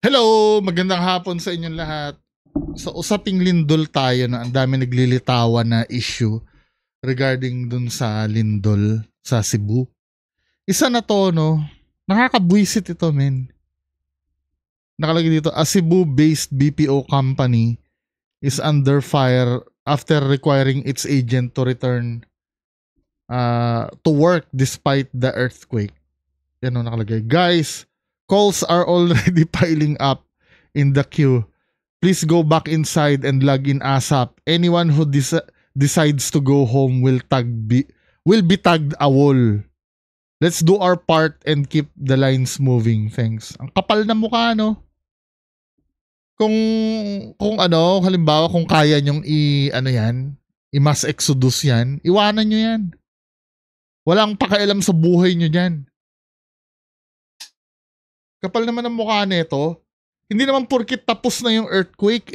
Hello! Magandang hapon sa inyong lahat. Sa usaping lindol tayo na ang dami naglilitawan na issue regarding dun sa lindol sa Cebu. Isa na to, no? Nakakabwisit ito, men. Nakalagay dito, a Cebu-based BPO company is under fire after requiring its agent to return to work despite the earthquake. Yan o nakalagay. Guys, calls are already piling up in the queue. Please go back inside and log in ASAP. Anyone who decides to go home will be tagged a wall. Let's do our part and keep the lines moving. Thanks. Ang kapal na mukha, no? Kung halimbawa kung kaya nyong i-mass exodus yan, iwanan nyo yan. Walang pakialam sa buhay nyo dyan. Kapal naman ang mukha nito. Hindi naman porkit tapos na yung earthquake,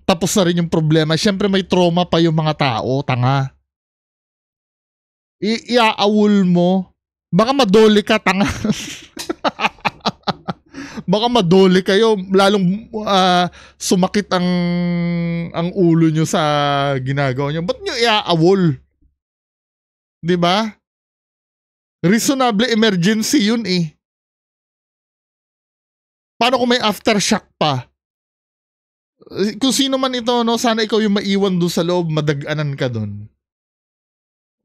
tapos na rin yung problema. Siyempre may trauma pa yung mga tao, tanga. Iaawol mo. Baka madoli ka, tanga. Baka madoli kayo, lalong sumakit ang ulo nyo sa ginagawa nyo. Ba't nyo iaawol? Diba? Reasonable emergency yun eh. Paano kung may aftershock pa? Kung sino man ito, no, sana ikaw yung maiwan doon sa loob, madaganan ka doon.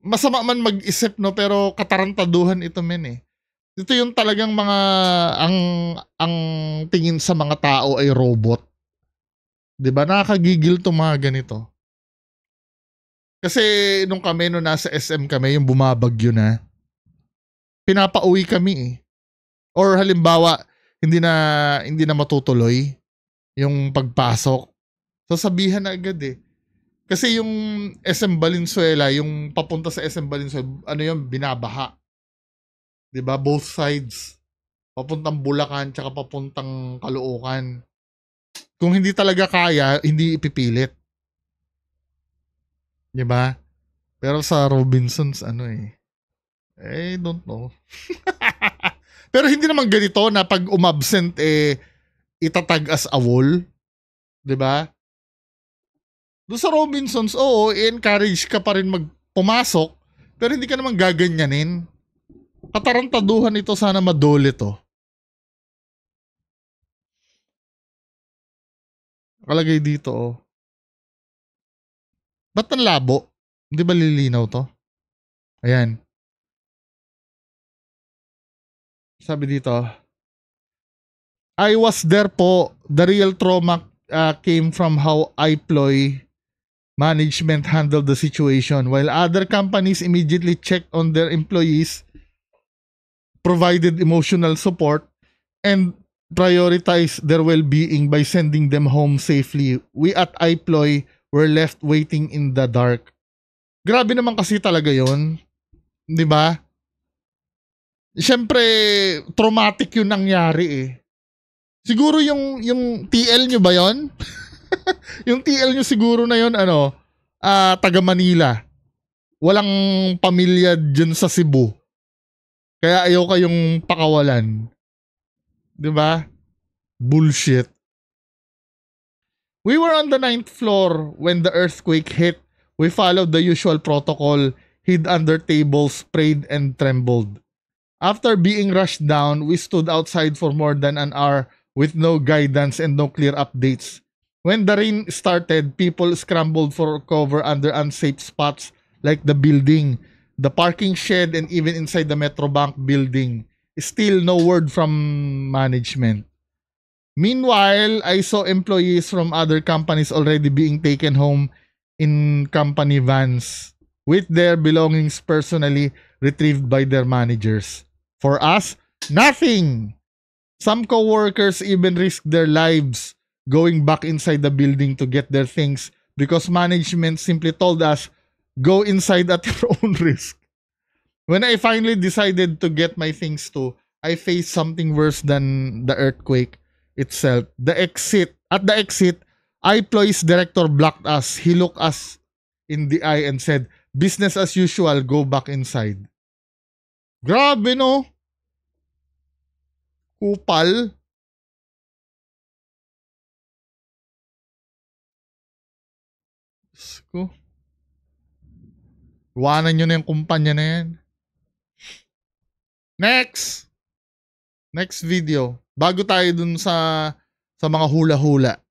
Masama man mag-isip, no, pero katarantaduhan ito, men eh. Ito yung talagang mga ang tingin sa mga tao ay robot. 'Di ba? Nakakagigil tong mga ganito. Kasi nung nasa SM kami, yung bumabagyo na, pinapauwi kami eh. Or halimbawa, hindi na matutuloy yung pagpasok. Sasabihan na agad eh. Kasi yung SM Valenzuela, yung papunta sa SM Valenzuela, binabaha. 'Di ba? Both sides. Papuntang Bulacan tsaka papuntang Caloocan. Kung hindi talaga kaya, hindi ipipilit. 'Di ba? Pero sa Robinsons don't know. Pero hindi naman ganito na pag umabsent itatag as a wall. 'Di ba? Doon sa Robinsons, i-encourage ka pa rin pumasok, pero hindi ka naman gaganyanin. Katarantaduhan ito, sana madole to. Nakalagay dito, Ba't ang labo? Hindi ba lilinaw to? Ayan. Sabi dito, I was there po. The real trauma came from how iPloy management handled the situation. While other companies immediately checked on their employees, provided emotional support, and prioritized their well-being by sending them home safely, we at iPloy were left waiting in the dark. Grabe naman kasi talaga yon, di ba? Siyempre, traumatic yung nangyari eh. Siguro yung TL nyo ba yon? Yung TL nyo siguro na yon taga Manila. Walang pamilya dyan sa Cebu. Kaya ayaw kayong pakawalan. 'Di ba? Bullshit. We were on the 9th floor when the earthquake hit. We followed the usual protocol, hid under tables, prayed, and trembled. After being rushed down, we stood outside for more than an hour with no guidance and no clear updates. When the rain started, people scrambled for cover under unsafe spots like the building, the parking shed, and even inside the Metrobank building. Still no word from management. Meanwhile, I saw employees from other companies already being taken home in company vans with their belongings personally retrieved by their managers. For us, nothing. Some co-workers even risked their lives going back inside the building to get their things because management simply told us, go inside at your own risk. When I finally decided to get my things too, I faced something worse than the earthquake itself. At the exit, iPloy's director blocked us. He looked us in the eye and said, business as usual, go back inside. Grabe, no? Kupal. Ko. Iwanan nyo na yung kumpanya na yan. Next! Next video. Bago tayo dun sa mga hula-hula.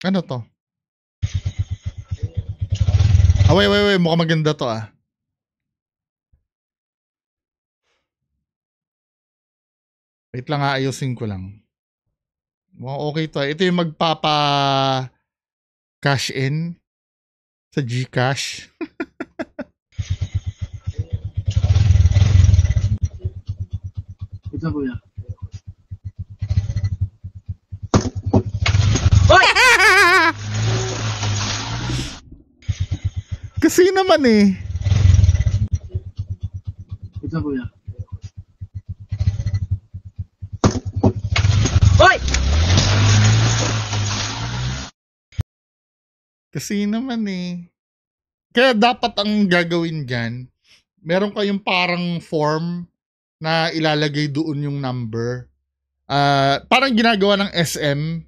Ano to? Wait. Mukhang maganda to ah. Wait lang, ayusin ko lang. Mukhang okay to. Ito yung magpapa cash in sa GCash. Ito kuya. Kasi naman eh. Ito kuya. Kasi naman eh. Kaya dapat ang gagawin dyan, meron kayong parang form na ilalagay doon yung number. Parang ginagawa ng SM,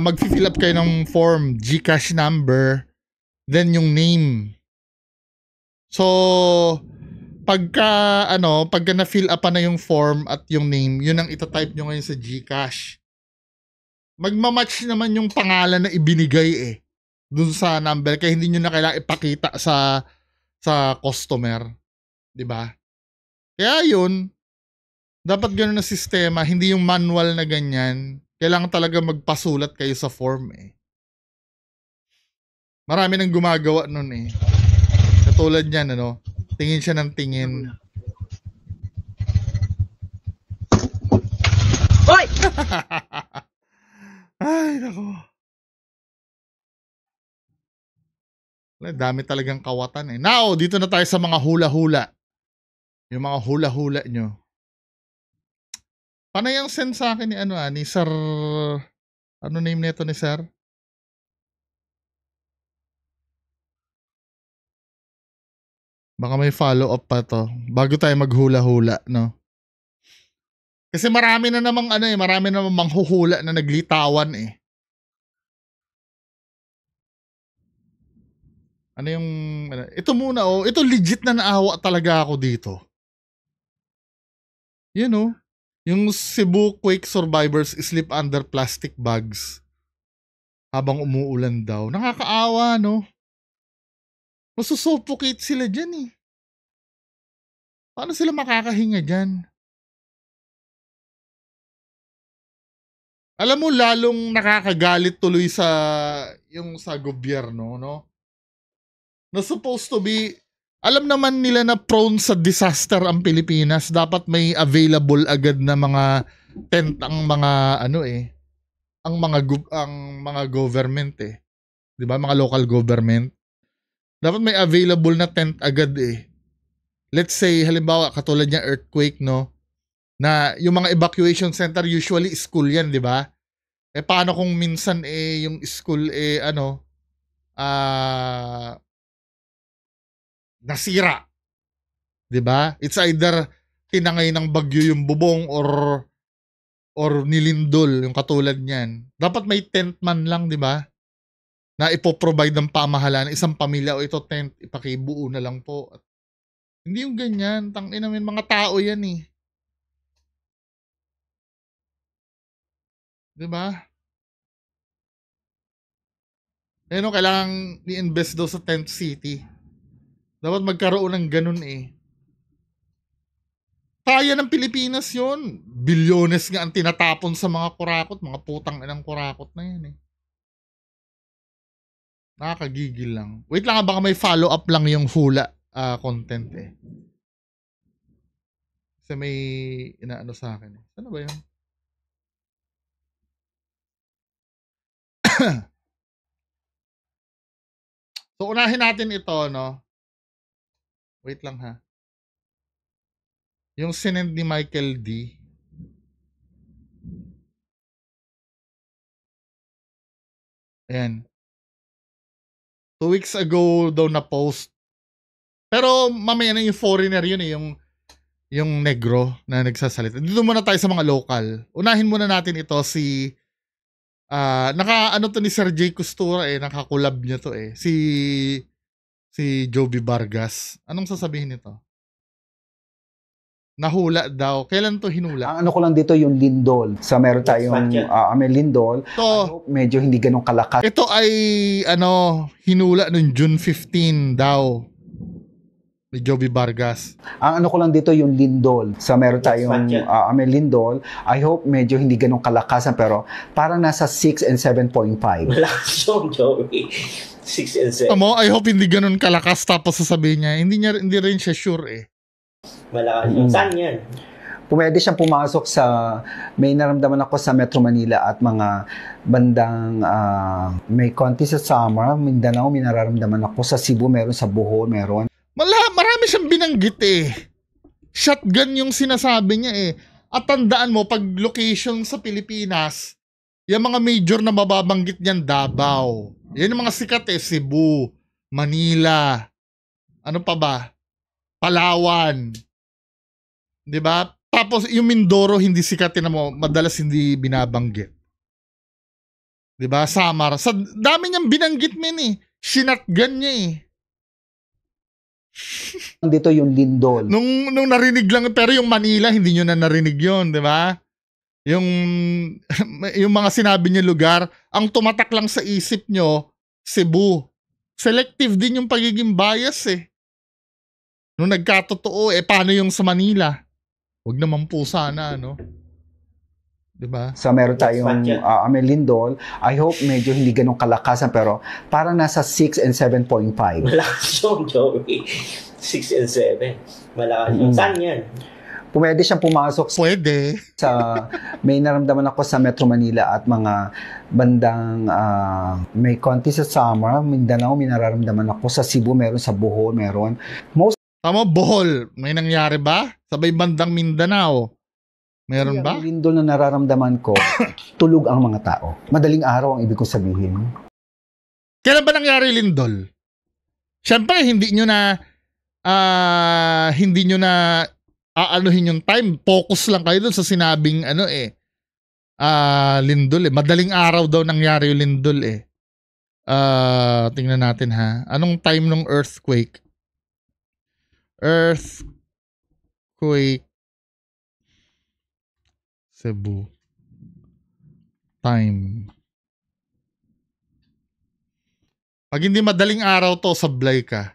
mag-fill up kayo ng form, GCash number, then yung name. So, pagka na-fill up na yung form at yung name, yun ang itatype nyo ngayon sa GCash. Magmamatch naman yung pangalan na ibinigay eh dun sa number, kaya hindi nyo na kailangan ipakita sa customer, 'di ba? Kaya yun, dapat gano'n na sistema, hindi yung manual na ganyan. Kailangan talaga magpasulat kayo sa form eh. Marami nang gumagawa nun eh. Katulad niyan, ano, tingin siya ng tingin. Hoy! Ay, nako. Dami talagang kawatan eh. Now, dito na tayo sa mga hula-hula. Yung mga hula-hula nyo. Paano yung send sa akin ni Sir... Ano name nito ni Sir? Baka may follow-up pa to. Bago tayo maghula-hula, no? Kasi marami na namang marami na namang manghuhula na naglitawan eh. Ito muna ito legit na naawa talaga ako dito. You know, yung Cebu quake survivors sleep under plastic bags habang umuulan daw. Nakakaawa, no? Masusuffocate sila dyan eh. Paano sila makakahinga dyan? Alam mo, lalong nakakagalit tuloy sa gobyerno, no? Na supposed to be, alam naman nila na prone sa disaster ang Pilipinas. Dapat may available agad na mga tent ang mga ang mga government eh. 'Di ba? Mga local government. Dapat may available na tent agad eh. Let's say halimbawa katulad niya earthquake, no? Na yung mga evacuation center usually school 'yan, 'di ba? Paano kung minsan yung school nasira, 'di ba? It's either tinangay ng bagyo yung bubong or nilindol yung katulad niyan. Dapat may tent man lang, 'di ba? Na ipo-provide ng pamahalaan isang pamilya o ito tent, ipakibuo na lang po. Hindi yung ganyan, tangin namin mga tao 'yan eh. 'Di ba? Kailangan i-invest daw sa tent city. Dapat magkaroon ng ganun eh. Kaya ng Pilipinas yun. Bilyones nga ang tinatapon sa mga kurakot. Mga putang inang kurakot na yan eh. Nakakagigil lang. Wait lang, baka may follow-up lang yung hula content eh. Kasi may inaano sa akin eh. Ano ba yun? So unahin natin ito, no? Wait lang ha. Yung sinend ni Michael D. Ayan. 2 weeks ago daw na post. Pero mamaya na yung foreigner yun eh. yung negro na nagsasalita. Dito muna tayo sa mga local. Unahin muna natin ito si naka-ano to ni Sir Jay Costura naka-collab niya to si Joby Vargas. Anong sasabihin nito? Nahula daw. Kailan to hinula? Ang ano ko lang dito yung lindol. So meron tayong may lindol. To, medyo hindi ganun kalakas. ito ay hinula noong June 15 daw. Ni Joby Vargas. Ang ano ko lang dito yung lindol. So meron tayong may lindol. I hope medyo hindi ganun kalakasan pero parang nasa 6 and 7.5. Malakas yung Joby. 6 and 7. I hope hindi ganun kalakas tapos sasabihin niya. Hindi rin siya sure Malakas yung saan yan? Pwede siyang pumasok sa, may naramdaman ako sa Metro Manila at mga bandang may konti sa Samar, Mindanao, may nararamdaman ako sa Cebu, meron sa Bohol, meron. Marami siyang binanggit Shotgun yung sinasabi niya At tandaan mo, pag location sa Pilipinas, yung mga major na mababanggit niyan, Davao. Yan yung mga sikat Cebu, Manila, ano pa ba? Palawan. 'Di ba? Tapos yung Mindoro hindi sikat mo, madalas hindi binabanggit. 'Di ba? Samar, sa dami niyang binanggit Sinatgan niya Dito yung lindol. Nung narinig lang, pero yung Manila hindi niyo na narinig 'yon, 'di ba? Yung mga sinabi niyo lugar, ang tumatak lang sa isip niyo, Cebu. Selective din yung pagiging bias Nung nagkatotoo, paano yung sa Manila? Huwag naman po sana, Diba? So meron tayong may lindol. I hope medyo hindi ganun kalakasan pero parang nasa 6 and 7.5. Malakas yung Joby. 6 and 7. Malakas yung saan yan? Pwede siyang pumasok Pwede. sa, may naramdaman ako sa Metro Manila at mga bandang may konti sa Samar, Mindanao, may nararamdaman ako sa Cebu, meron sa Bohol, meron. Tama, Bohol. May nangyari ba? Sabay bandang Mindanao. Meron ba? Ang lindol na nararamdaman ko, tulog ang mga tao. Madaling araw ang ibig kong sabihin. Kailan ba nangyari lindol? Siyempre, hindi nyo na aanuhin yung time. Focus lang kayo dun sa sinabing lindol Madaling araw daw nangyari yung lindol tingnan natin ha. Anong time ng earthquake? Earthquake Cebu time. Pag hindi madaling araw to, sablay ka.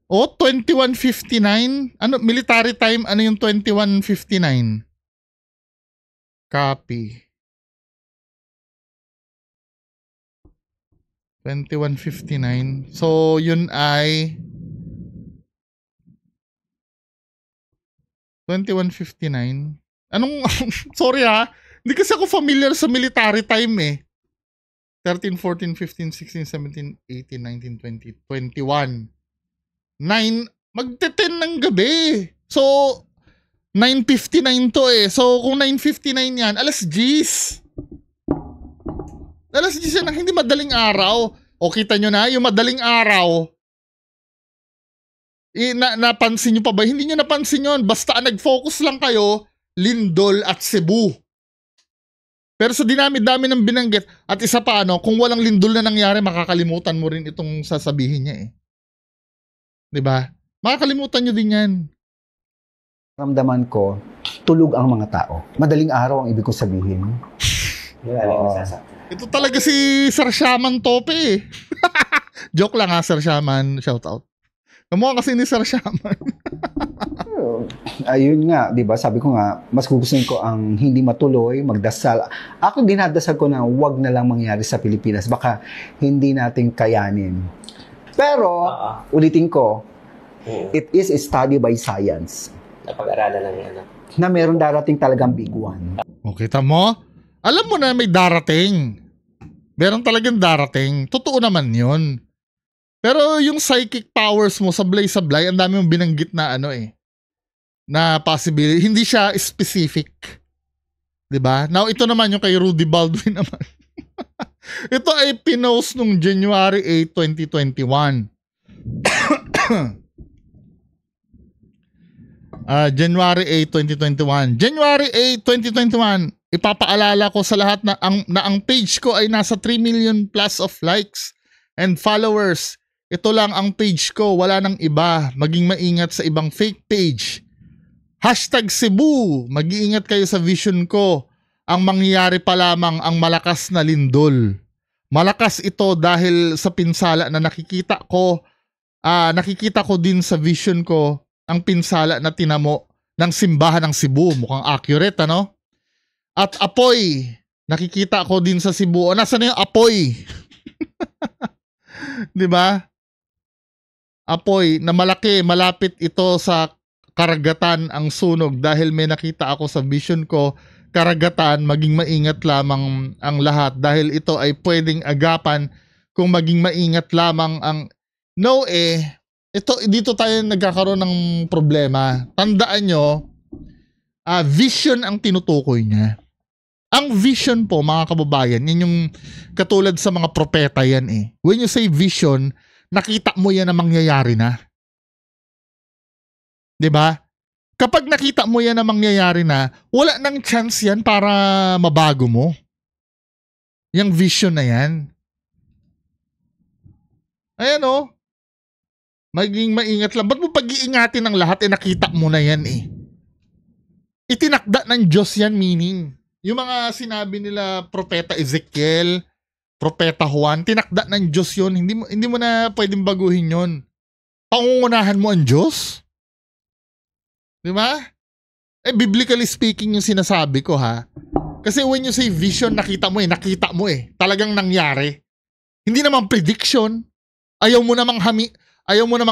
Oh, 21:59? Ano, military time, ano yung 21:59? Copy. 21:59. So, yun ay 21:59. Anong, sorry hindi kasi ako familiar sa military time 13, 14, 15, 16, 17, 18, 19, 20, 21. 9, magte-10 ng gabi. So, 9:59 to So, kung 9:59 yan, alas 10. Alas 10 yan, hindi madaling araw. O, kita nyo na, yung madaling araw, napansin nyo pa ba? Hindi nyo napansin yun. Basta nag-focus lang kayo, Lindol at Cebu. Pero sa dinami-dami ng binanggit, at isa pa kung walang lindol na nangyari, makakalimutan mo rin itong sasabihin niya Diba? Makakalimutan nyo din yan. Ramdaman ko, tulog ang mga tao. Madaling araw ang ibig kong sabihin. Ito talaga si Sir Shaman Tope Joke lang Sir Shaman. Shout out. Kamukha kasi ni Sir Shaman. Ayun nga, di ba? Sabi ko nga, mas gugustuhin ko ang hindi matuloy, magdasal. Ako dinadasal ko na wag na lang mangyari sa Pilipinas. Baka hindi natin kayanin. Pero, ulitin ko, it is a study by science. Napag-aralan ng na meron darating talagang big one. O, kita mo? Alam mo na may darating. Meron talagang darating. Totoo naman yun. Pero yung psychic powers mo, sablay-sablay, ang dami mong binanggit na na possibility. Hindi siya specific. Diba? Now, ito naman yung kay Rudy Baldwin naman. Ito ay pinost nung January 8, 2021. January 8, 2021. January 8, 2021. Ipapaalala ko sa lahat na ang page ko ay nasa 3 million plus of likes and followers. Ito lang ang page ko, wala nang iba. Maging maingat sa ibang fake page. #Cebu, mag-iingat kayo sa vision ko. Ang mangyayari pa lamang ang malakas na lindol. Malakas ito dahil sa pinsala na nakikita ko din sa vision ko ang pinsala na tinamo ng simbahan ng Cebu. Mukhang accurate, ano? At apoy, nakikita ko din sa Cebu. Nasaan na yung apoy? Diba? Apoy na malaki, malapit ito sa karagatan ang sunog dahil may nakita ako sa vision ko, karagatan, maging maingat lamang ang lahat dahil ito ay pwedeng agapan kung maging maingat lamang ang dito tayo nagkakaroon ng problema. Tandaan nyo, vision ang tinutukoy niya. Ang vision po, mga kababayan, yan yung katulad sa mga propeta yan When you say vision, nakita mo yan na mangyayari na. 'Di ba? Kapag nakita mo yan na mangyayari na, wala nang chance yan para mabago mo. Yung vision na yan. Ayan maging maingat lang. Ba't mo pag-iingatin ng lahat nakita mo na yan Itinakda ng Diyos yan, meaning. Yung mga sinabi nila Propeta Ezekiel, Propeta Juan, tinakda ng Diyos yun. Hindi mo na pwedeng baguhin yun. Pangungunahan mo ang Diyos? Di ba? Biblically speaking yung sinasabi ko Kasi when you say vision, nakita mo Talagang nangyari. Hindi naman prediction. Ayaw mo namang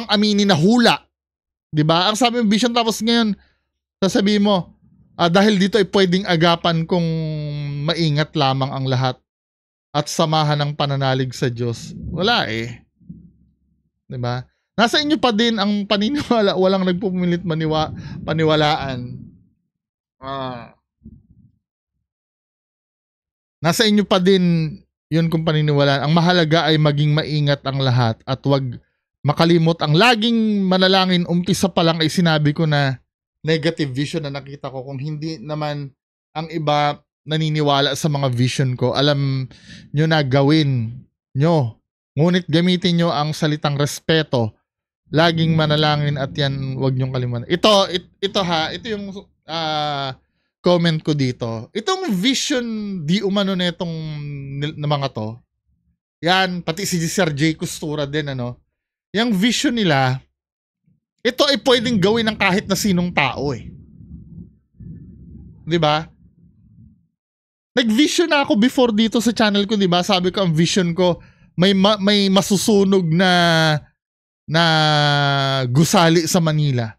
aminin na hula. Di ba? Ang sabi ng vision, tapos ngayon, sasabihin mo, dahil dito ay pwedeng agapan kung maingat lamang ang lahat at samahan ng pananalig sa Diyos. Wala Diba? Nasa inyo pa din ang paniniwala, walang nagpupumilit paniwalaan. Nasa inyo pa din yun kung paniniwalaan. Ang mahalaga ay maging maingat ang lahat at wag makalimot ang laging manalangin. Umpisa pa lang ay sinabi ko na negative vision na nakita ko. Kung hindi naman ang iba naniniwala sa mga vision ko, alam nyo na gawin nyo. Ngunit gamitin nyo ang salitang respeto. Laging manalangin at yan wag nyong kalimutan. Ito yung comment ko dito. Itong vision di umano netong na mga to. Yan, pati si Sir J. Costura din Yung vision nila, ito ay pwedeng gawin ng kahit na sinong tao 'Di ba? Nag-vision na ako before dito sa channel ko, 'di ba? Sabi ko ang vision ko may masusunog na gusali sa Manila.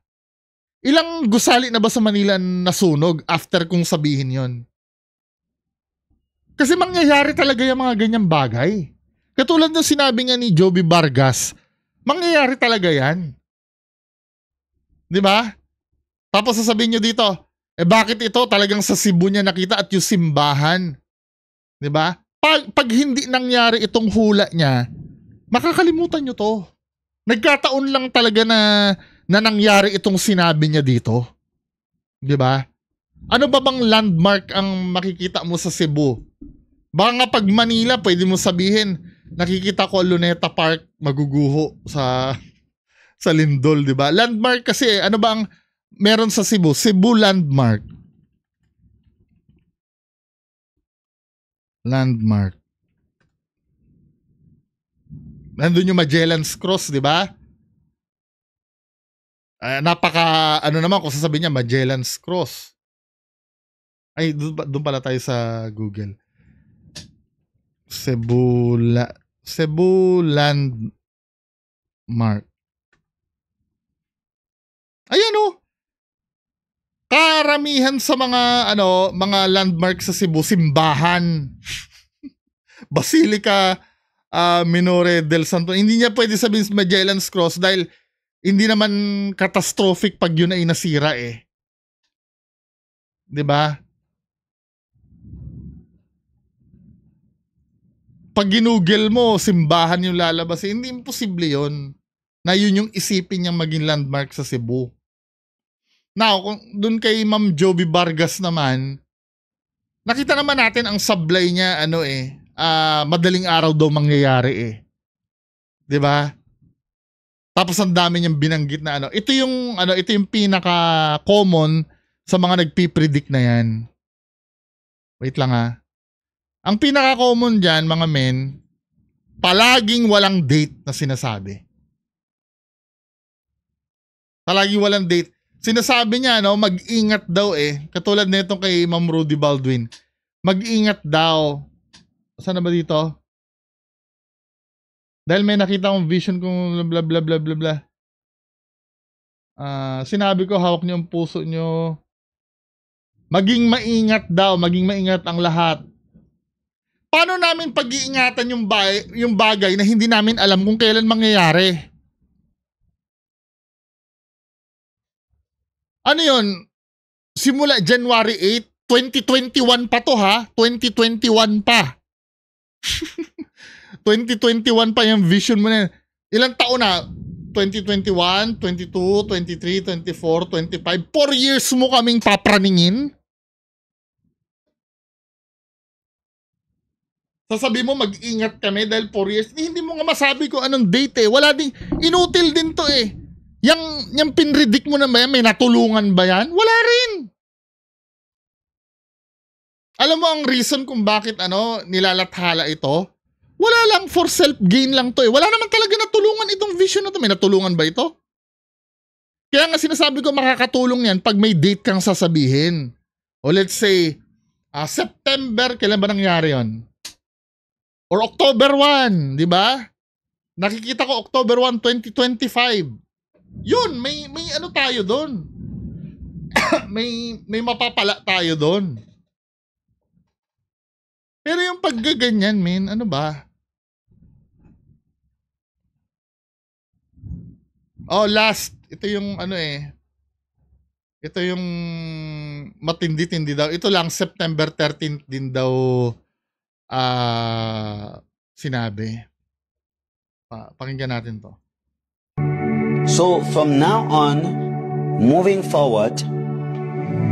Ilang gusali na ba sa Manila nasunog after kong sabihin 'yon? Kasi mangyayari talaga yung mga ganyang bagay. Katulad ng sinabi nga ni Joby Vargas, mangyayari talaga yan. Di ba? Tapos sasabihin nyo dito, bakit ito talagang sa Cebu niya nakita at yung simbahan? Di ba? Pag hindi nangyari itong hula niya, makakalimutan nyo to. Nagkataon lang talaga na nangyari itong sinabi niya dito. Di ba? Ano ba bang landmark ang makikita mo sa Cebu? Baka nga pag Manila, pwede mo sabihin, nakikita ko Luneta Park maguguho sa Lindol, di ba? Landmark kasi, ano ba ang meron sa Cebu? Cebu landmark. Landmark. Nandun yung Magellan's Cross, di ba? Ano naman kung sasabihin niya, Magellan's Cross. Ay, doon pala tayo sa Google. Cebu landmark. Ayan karamihan sa mga landmark sa Cebu, simbahan. Basilica Minore del Santo. Hindi niya pwede sabihin Magellan's Cross dahil hindi naman catastrophic pag yun ay nasira eh. 'Di ba? Pag ginugel mo, simbahan yung lalabas, hindi imposible yun. Na yun yung isipin niyang maging landmark sa Cebu. Now, kung dun kay Ma'am Joby Vargas naman, nakita naman natin ang sablay niya, madaling araw daw mangyayari eh. 'Di ba? Tapos ang dami niyang binanggit na ito yung pinaka common sa mga nagpi-predict na yan. Wait lang ha. Ang pinaka common diyan, mga men, palaging walang date na sinasabi. Palaging walang date. Sinasabi niya mag-ingat daw eh. Katulad nitong kay Ma'am Rudy Baldwin. Mag-ingat daw. Saan na ba dito? Dahil may nakita akong vision kung bla bla bla bla bla. Sinabi ko hawak niyo ang puso niyo. Maging maingat daw, maging maingat ang lahat. Paano namin pag-iingatan yung bagay na hindi namin alam kung kailan mangyayari? Ano yun? Simula January 8, 2021 pa to ha? 2021 pa. 2021 pa yung vision mo na. Ilang taon na? 2021, 22, 23, 24, 25. 4 years mo kaming papraningin? Sasabi mo mag-ingat kami dahil 4 years. Hindi mo nga masabi ko anong date eh. Wala ding, inutil din to eh. Yung pinredict mo na ba yan? May natulungan ba yan? Wala rin. Alam mo ang reason kung bakit nilalathala ito? Wala lang, for self-gain lang to eh. Wala naman talaga natulungan itong vision na to. May natulungan ba ito? Kaya nga sinasabi ko makakatulong yan pag may date kang sasabihin. O let's say, September, kailan ba nangyari yon? Or October 1, di ba? Nakikita ko October 1, 2025. Yun, may tayo doon. may mapapala tayo doon. Pero yung paggaganyan, men, ano ba? Oh, last. Ito yung Ito yung matindi-tindi daw. Ito lang, September 13th din daw sinabi. Pakinggan natin to. So from now on, moving forward,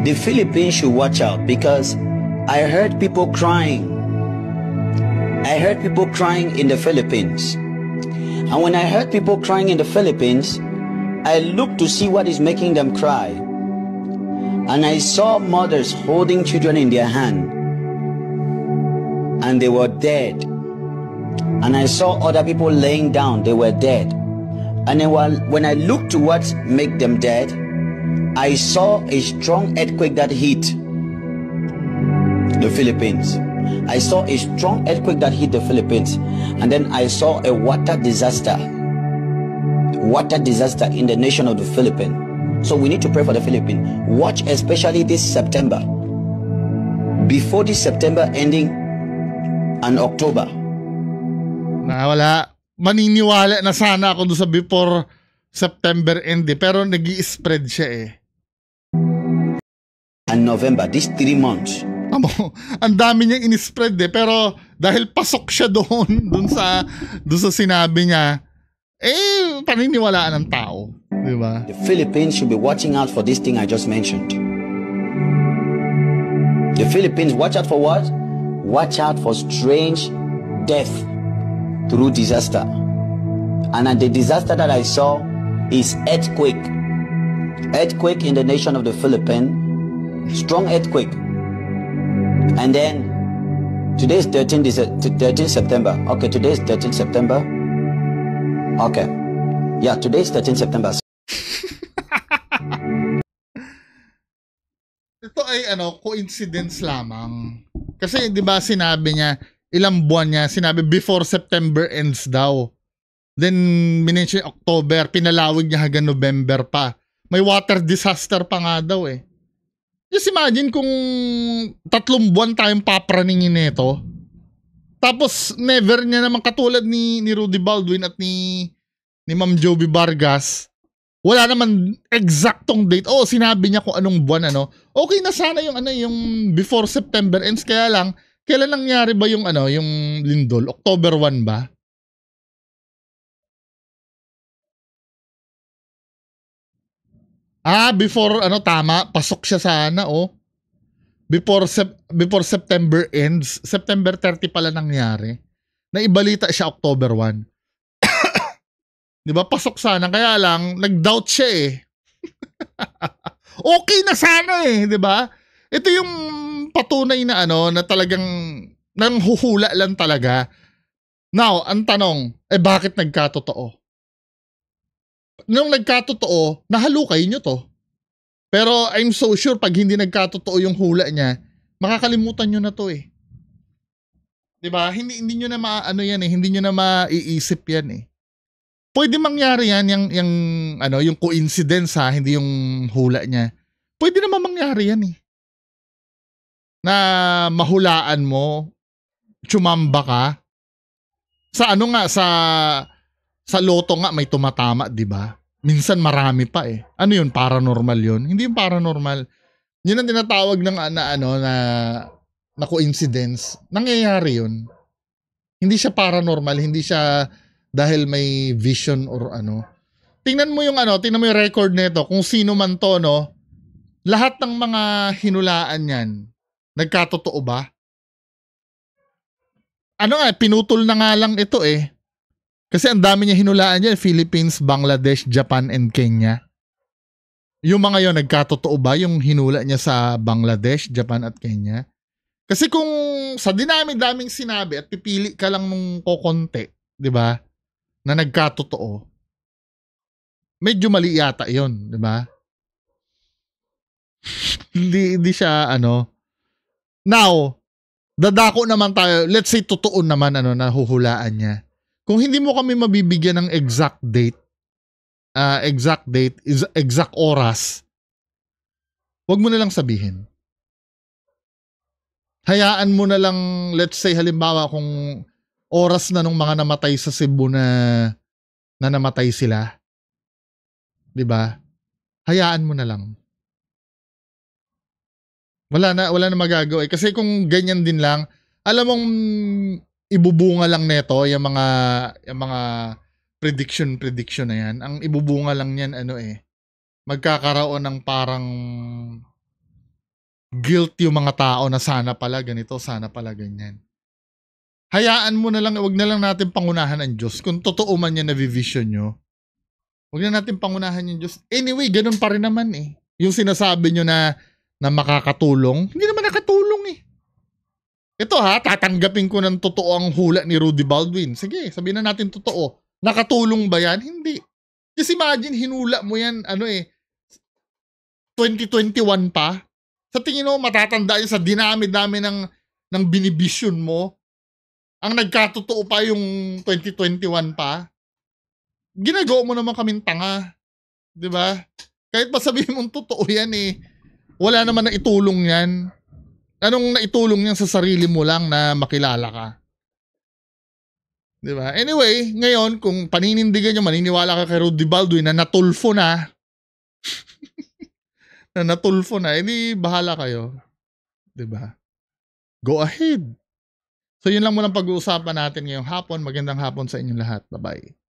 the Philippines should watch out because I heard people crying. I heard people crying in the Philippines. And when I heard people crying in the Philippines, I looked to see what is making them cry. And I saw mothers holding children in their hand. And they were dead. And I saw other people laying down, they were dead. And then when I looked to what made them dead, I saw a strong earthquake that hit the Philippines. I saw a strong earthquake that hit the Philippines. And then I saw a water disaster in the nation of the Philippines. So we need to pray for the Philippines. Watch especially this September. Before this September ending and October. Wala. Maniniwala na sana ako doon sa before September end pero nag-i-spread siya eh. And November, these 3 months. Ang dami niyang in-spread pero dahil pasok siya doon sa sinabi niya, paniniwalaan ng tao. Diba? The Philippines should be watching out for this thing I just mentioned. The Philippines, watch out for what? Watch out for strange death through disaster. And the disaster that I saw is earthquake. Earthquake in the nation of the Philippines. Strong earthquake. And then, today is 13 September. Okay, today is 13 September. Okay. Yeah, today is 13 September. Ito ay coincidence lamang. Kasi 'di ba sinabi niya ilang buwan niya, sinabi before September ends daw. Then minention October, pinalawig niya hanggang November pa. May water disaster pa nga daw eh. Just imagine kung 3 buwan tayong papraningin nito. Tapos never niya naman katulad ni Rudy Baldwin at ni Ma'am Joby Vargas. Wala naman eksaktong date. Oo, sinabi niya kung anong buwan ano. Okay na sana yung yung before September ends, kaya lang kailan nangyari ba yung yung lindol? October 1 ba? Before tama, pasok siya sana Before September ends, September 30 pala nangyari. Naibalita siya October 1. 'Di ba? Pasok sana, kaya lang nag-doubt siya Okay na sana 'di ba? Ito yung patunay na na talagang nanghuhula lang talaga. Now, ang tanong, bakit nagkatotoo? Nung nagkatotoo, nahalukay nyo to. Pero I'm so sure pag hindi nagkatotoo yung hula niya, makakalimutan nyo na to 'Di ba? Hindi nyo na yan hindi nyo na maiisip yan Pwede mangyari yan yung coincidence hindi yung hula niya. Pwede naman mangyari yan Na mahulaan mo, tsumamba ka. Sa sa loto nga may tumatama, 'di ba? Minsan marami pa Ano yun? Paranormal yun? Hindi yung paranormal. Yun ang tinatawag ng na coincidence. Nangyayari yun. Hindi siya paranormal, hindi siya dahil may vision or Tingnan mo yung tingnan mo yung record nito kung sino man to, lahat ng mga hinulaan yan, nagkatotoo ba? Pinutol na nga lang ito Kasi ang dami niya hinulaan dyan, Philippines, Bangladesh, Japan, and Kenya. Yung mga yon nagkatotoo ba yung hinula niya sa Bangladesh, Japan, at Kenya? Kasi kung sa dinami-daming sinabi at pipili ka lang nung kokonti, 'di ba? Na nagkatotoo. Medyo mali yata 'yon, 'di ba? hindi siya Now, dadako naman tayo. Let's say totoo naman nahuhulaan niya. Kung hindi mo kami mabibigyan ng exact date, exact oras, wag mo na lang sabihin. Hayaan mo na lang, let's say halimbawa kung oras na nung mga namatay sa Cebu na namatay sila. 'Di ba? Hayaan mo na lang. Wala na magagawa kasi kung ganyan din lang, alam mong ibubunga lang nito yung mga prediction na yan. Ang ibubunga lang niyan magkakaroon ng parang guilt yung mga tao na sana pala ganito, sana pala ganyan. Hayaan mo na lang, wag na lang natin pangunahan ang Diyos. Kung totoo man yan na vision nyo, wag na natin pangunahan yung Diyos. Anyway, ganun pa rin naman Yung sinasabi nyo na makakatulong, hindi naman nakatulong Ito tatanggapin ko ng totoo ang hula ni Rudy Baldwin. Sige, sabihin na natin totoo. Nakatulong ba yan? Hindi. Just imagine, hinula mo yan, 2021 pa. Sa tingin mo, matatanda yun sa dinami-dami ng binibisyon mo. Ang nagkatotoo pa yung 2021 pa. Ginagawa mo naman kaming tanga. 'Di ba? Kahit pa sabihin mong totoo yan wala naman na itulong yan. Anong naitulong yan sa sarili mo lang na makilala ka? 'Di ba? Anyway, ngayon kung paninindigan nyo, maniniwala ka kay Rudy Baldwin na natulfo na, hindi bahala kayo. 'Di ba? Go ahead. So yun lang muna pag-uusapan natin ngayong hapon. Magandang hapon sa inyong lahat. Bye-bye.